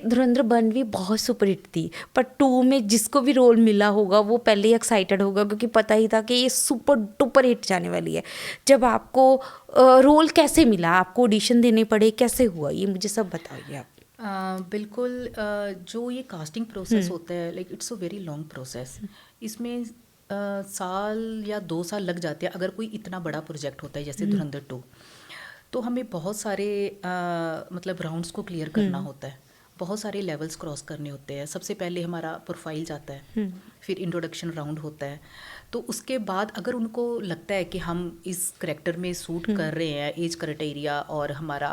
धुरंधर 1 भी बहुत super hit थी, पर 2 में जिसको भी रोल मिला होगा वो पहले ही एक्साइटेड होगा, क्योंकि पता ही था कि ये सुपर डुपर हिट जाने वाली है। जब आपको रोल कैसे मिला, आपको ऑडिशन देने पड़े, कैसे हुआ, ये मुझे सब बताइए आप। बिल्कुल, जो ये कास्टिंग प्रोसेस होता है, like it's a very long process. इसमें साल या 2 साल लग जाते हैं अगर कोई इतना बड़ा प्रोजेक्ट होता है जैसे धुरंधर 2। तो हमें बहुत सारे मतलब राउंड्स को क्लियर करना होता है, बहुत सारे लेवल्स क्रॉस करने होते हैं। सबसे पहले हमारा प्रोफाइल जाता है, फिर इंट्रोडक्शन राउंड होता है। तो उसके बाद अगर उनको लगता है कि हम इस करैक्टर में सूट कर रहे हैं, एज क्राइटेरिया और हमारा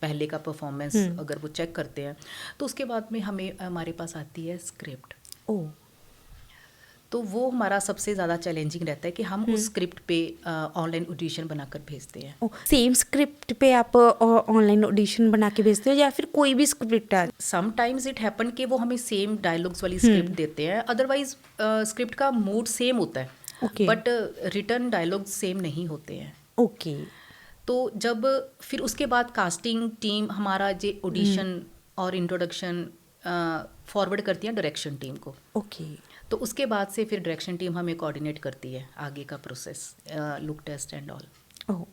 पहले का परफॉर्मेंस अगर वो चेक करते हैं, तो उसके बाद में हमारे पास आती है स्क्रिप्ट। तो वो हमारा सबसे ज़्यादा चैलेंजिंग रहता है कि हम उस स्क्रिप्ट पे ऑनलाइन ऑडिशन बनाकर भेजते हैं। सेम स्क्रिप्ट पे आप ऑनलाइन ऑडिशन बना के भेजते हो या फिर कोई भी स्क्रिप्ट है? समटाइम्स इट हैपन कि वो हमें सेम डायलॉग्स वाली स्क्रिप्ट देते हैं, अदरवाइज स्क्रिप्ट का मूड सेम होता है, बट रिटर्न डायलॉग्स सेम नहीं होते हैं। ओके। तो जब फिर उसके बाद कास्टिंग टीम हमारा जो ऑडिशन और इंट्रोडक्शन फॉरवर्ड करती है डायरेक्शन टीम को। ओके। तो उसके बाद से फिर डायरेक्शन टीम हमें कोऑर्डिनेट करती है आगे का process, look test and all. Oh,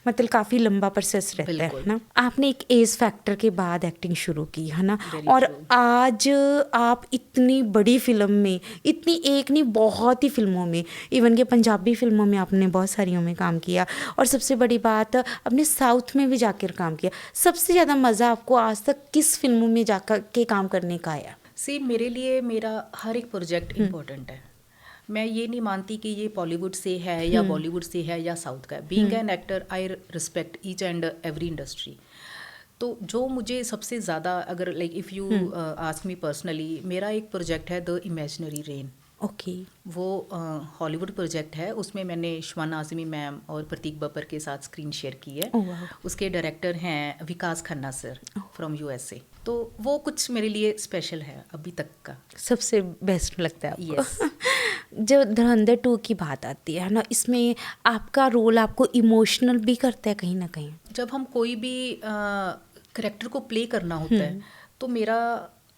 मतलब काफ़ी लंबा प्रोसेस रहता है ना। आपने एक एज फैक्टर के बाद एक्टिंग शुरू की है ना, और आज आप इतनी बड़ी फिल्म में, इतनी एक नहीं बहुत ही फिल्मों में, इवन के पंजाबी फिल्मों में आपने बहुत सारियों में काम किया, और सबसे बड़ी बात अपने साउथ में भी जाकर काम किया। सबसे ज़्यादा मज़ा आपको आज तक किस फिल्मों में जाकर के काम करने का आया? मेरे लिए मेरा हर एक प्रोजेक्ट इम्पोर्टेंट है। मैं ये नहीं मानती कि ये बॉलीवुड से है या बॉलीवुड से है या साउथ का है। Being an actor I respect each and every industry. तो जो मुझे सबसे ज़्यादा, अगर like if you ask me personally, मेरा एक प्रोजेक्ट है द इमेजिनरी रेन। ओके। वो हॉलीवुड प्रोजेक्ट है, उसमें मैंने शबाना आज़मी मैम और प्रतीक बब्बर के साथ स्क्रीन शेयर की है। उसके डायरेक्टर हैं विकास खन्ना सर फ्रॉम USA। तो वो कुछ मेरे लिए स्पेशल है अभी तक का, सबसे बेस्ट लगता है आपको। यस। जब धुरंधर 2 की बात आती है ना, इसमें आपका रोल आपको इमोशनल भी करता है कहीं ना कहीं? जब हम कोई भी करेक्टर को प्ले करना होता है, तो मेरा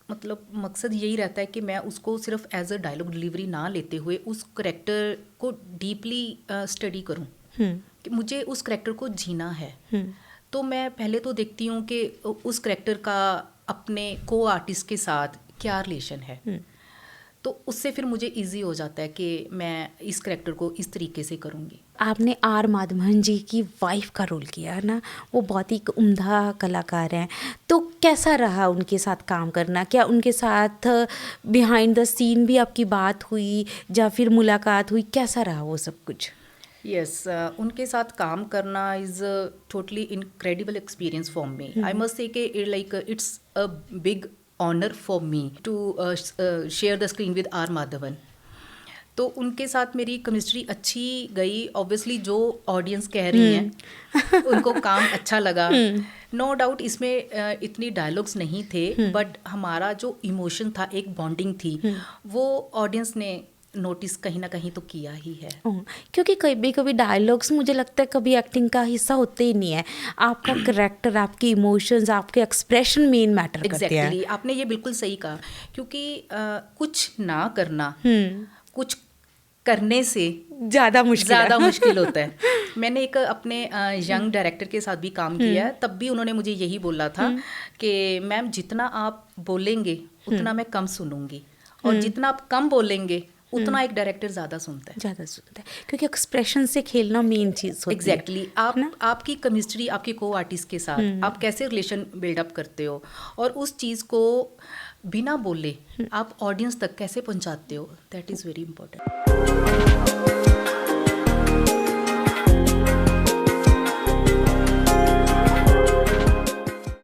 मतलब मकसद यही रहता है कि मैं उसको सिर्फ एज अ डायलॉग डिलीवरी ना लेते हुए उस करेक्टर को डीपली स्टडी करूं, कि मुझे उस करेक्टर को जीना है। तो मैं पहले तो देखती हूँ कि उस करेक्टर का अपने को आर्टिस्ट के साथ क्या रिलेशन है। तो उससे फिर मुझे इजी हो जाता है कि मैं इस करेक्टर को इस तरीके से करूँगी। आपने आर माधवन जी की वाइफ का रोल किया है ना, वो बहुत ही उम्दा कलाकार हैं, तो कैसा रहा उनके साथ काम करना? क्या उनके साथ बिहाइंड द सीन भी आपकी बात हुई या फिर मुलाकात हुई? कैसा रहा वो सब कुछ? यस, उनके साथ काम करना is totally incredible experience for me. I must say कि like it's a big honour for me to share the screen with R Madhavan. तो उनके साथ मेरी केमिस्ट्री अच्छी गई। ऑब्वियसली जो ऑडियंस कह रही हैं उनको काम अच्छा लगा, नो डाउट। इसमें इतनी डायलॉग्स नहीं थे, बट हमारा जो इमोशन था, एक बॉन्डिंग थी, वो ऑडियंस ने नोटिस कहीं ना कहीं तो किया ही है। क्योंकि कभी कभी डायलॉग्स मुझे लगता है कभी एक्टिंग का हिस्सा होते ही नहीं है। आपका कैरेक्टर, आपके इमोशंस, आपके एक्सप्रेशन मेन मैटर करते हैं। एग्जैक्टली, आपने ये बिल्कुल सही कहा। क्योंकि कुछ ना करना कुछ करने से ज़्यादा मुश्किल होता है। मैंने एक अपने यंग डायरेक्टर के साथ भी काम किया है, तब भी उन्होंने मुझे यही बोला था कि मैम जितना आप बोलेंगे उतना मैं कम सुनूंगी, और जितना आप कम बोलेंगे उतना एक डायरेक्टर ज़्यादा सुनता है, क्योंकि एक्सप्रेशन से खेलना मेन चीज़ होती है। एग्जैक्टली, आपकी केमिस्ट्री आपके को आर्टिस्ट के साथ आप कैसे रिलेशन बिल्डअप करते हो, और उस चीज़ को बिना बोले आप ऑडियंस तक कैसे पहुंचाते हो, दैट इज़ वेरी इंपॉर्टेंट।